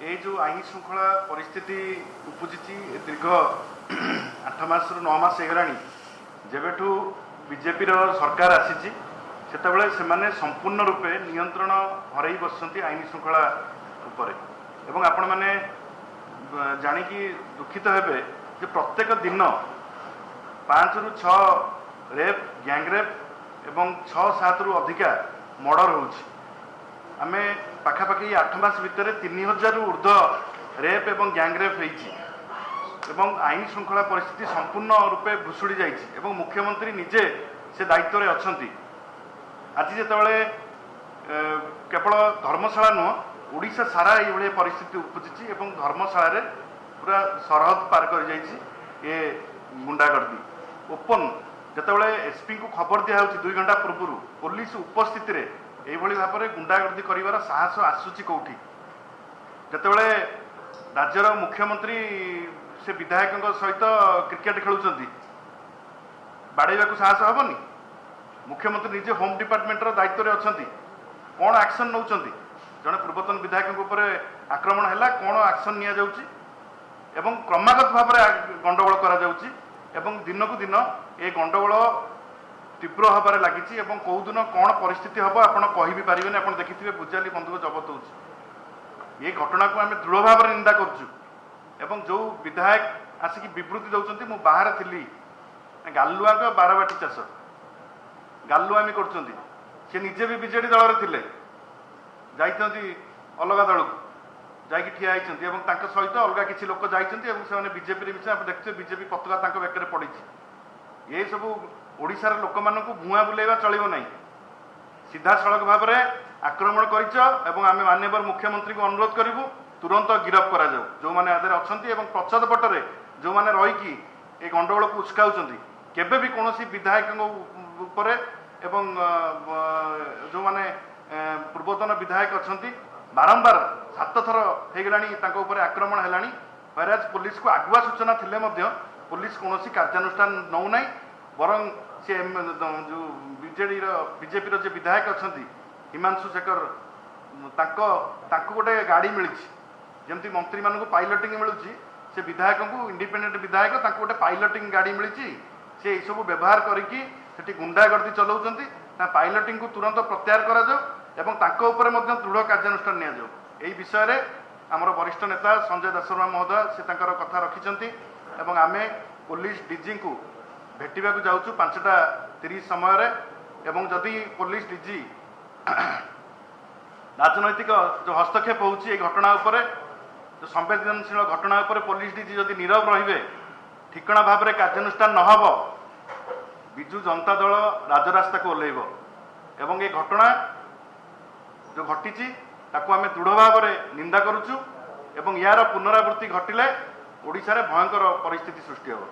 ये जो आईन श्रृंखला परिस्थिति उपजी दीर्घ 8 मास 9 मास होगा जेबेठू बीजेपी सरकार आसी से संपूर्ण रूपे नियंत्रण हरई बसती आईन श्रृंखला उपर एवं आपण मैंने जानिकी दुखित हेबे जे प्रत्येक दिन 5 ରୁ 6 रेप गैंगरेप एवं 6-7 ରୁ अधिका मर्डर होउछि। आमे पाखापाखि 8 मास भितर 3000 ରୁ ऊर्ध्व रेप एवं गैंगरेप होइछि एवं आईन श्रृंखला परिस्थिति संपूर्ण रूपे भुशुड़ी जाइछि एवं मुख्यमंत्री निजे से दायित्व रे अछंती। आज जेतेबेले केवल धर्मशाला नुह ओडिशा सारा ये परिस्थिति उपजी एवं धर्मशाला रे पूरा सरहद पार कर जाइछि ये गुंडागर्दी ओपन जेतेबेले एसपी को खबर दिया होछि 2 घंटा पूर्व पुलिस उपस्थित रे एभली भाव में गुंडागर्दी करिवार साहस आसुची कौटी जेतेबेले राज्यर मुख्यमंत्री से विधायक सहित क्रिकेट खेलुचंती बाड़ेवा को साहस हेबनी। मुख्यमंत्री निजे होम डिपार्टमेंट दायित्व रे अछंती कौन एक्शन नौचंती जड़े पूर्वतन विधायक उपर आक्रमण है कौन एक्शन निया जाउची एवं क्रमागत भाव में गंडगोल करा जाउची एवं दिन को दिन ये गंडगोल तीव्र हबार लगी एवं कौ दिन कौन परिस्थिति हम आपड़ कह भी पारे आप देखिए बुझाली बंधुक जबत हो घटना को आम दृढ़ भाव में निंदा करुँ एवं जो विधायक आसिक विवृत्ति दौरान मु बाहर थी गालुआ बारबाटी चाष गालुआमी कर निजे भी बीजेडी दल थे जाइछंती अलग दल को जाकि ठिया होती सहित अलग किसी लोक जाइए बीजेपी मिसे आप देखते बीजेपी पताका बेकर पड़ी ये सब ओडिशार लोक मानू भुआ बुलेवा चलो ना सीधा सड़क भाव में आक्रमण कर माननीय मुख्यमंत्री को अनुरोध करूँ तुरंत गिरफ करा जाऊ जो मैंने आदि अच्छा पछद पटरे जो मैंने रहीकि ये गंडगोल को उस्काउं केबे भी कौन विधायक एवं जो मैंने पूर्वतन विधायक अच्छा बारंबार 7 थर हो गला आक्रमण है वराज पुलिस को आगुआ सूचना थिले पुलिस कौन कार्यानुष्ठान नौ ना बरं सी जो बीजेपी जो विधायक अच्छा हिमांशु शेखर गोटे गाड़ी मिली जमती मंत्री मानक पाइलटिंग मिलूँ से विधायक को इंडिपेंडेंट विधायक गोटे पाइलटिंग गाड़ी मिली सी सब व्यवहार करके गुंडागर्दी चलाउछंती पाइलटिंग को तुरंत प्रत्याहार करा जाऊ एवं ताको ऊपर मध्य दृढ़ कार्यानुष्ठान निया जाऊ। एई विषय रे हमर वरिष्ठ नेता संजय दासवर्मा महोदय से तांकर कथा रखिछंती एवं आमे पुलिस डीजी को भेटिबा को जाउछु 5:30 समय रे एवं जदि पुलिस डीजी राजनैतिक जो हस्तक्षेप होउछि ए घटना ऊपर जो संवेदनशील घटना ऊपर पुलिस डीजी जदि नीरव रहिबे ठिकणा भाव में कार्यानुष्ठान न हबो विजु जनता दल राजरास्ता को ओह्लैब एवं ये घटना जो घटी ताकू आम दृढ़ भाव में निंदा करुचु एवं यार पुनरावृत्ति घटिले ओडिशा रे भयंकर परिस्थिति सृष्टि हो।